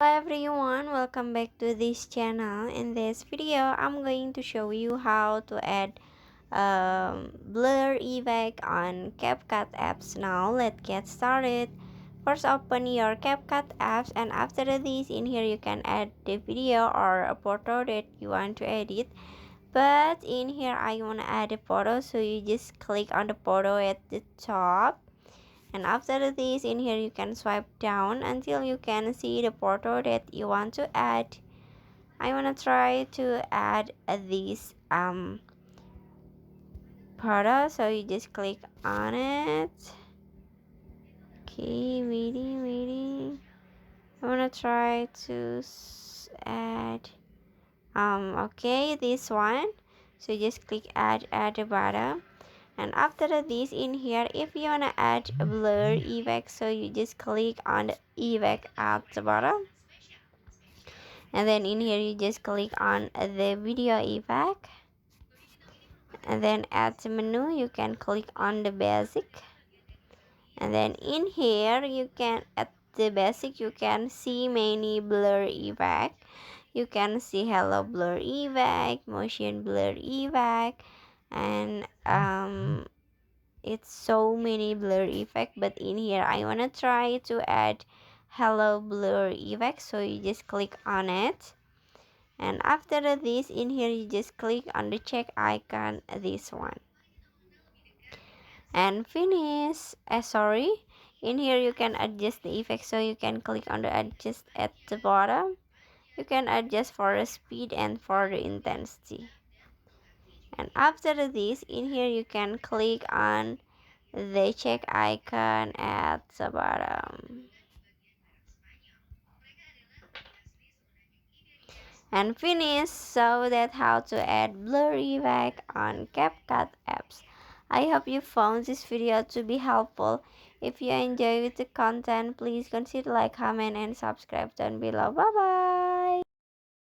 Everyone, welcome back to this channel. In this video I'm going to show you how to add blur effect on CapCut apps. Now let's get started. First, open your CapCut apps, and after this, in here you can add the video or a photo that you want to edit. But in here I want to add a photo, so you just click on the photo at the top, and after this, in here you can swipe down until you can see the photo that you want to add. I want to try to add this photo, so you just click on it. Okay, waiting. I want to try to add okay, this one. So you just click add at the bottom. And after this, in here, if you wanna add a blur effect, so you just click on the effect at the bottom, and then in here you just click on the video effect, and then at the menu you can click on the basic, and then in here you can at the basic you can see many blur effect. You can see hello blur effect, motion blur effect, and it's so many blur effect. But in here I want to try to add hello blur effect, so you just click on it, and after this, in here you just click on the check icon, this one, and finish. Sorry, in here you can adjust the effect, so you can click on the adjust at the bottom. You can adjust for the speed and for the intensity, and after this, in here you can click on the check icon at the bottom, and finish. So that's how to add blur effect on CapCut apps. I hope you found this video to be helpful. If you enjoyed the content, please consider like, comment, and subscribe down below. Bye bye.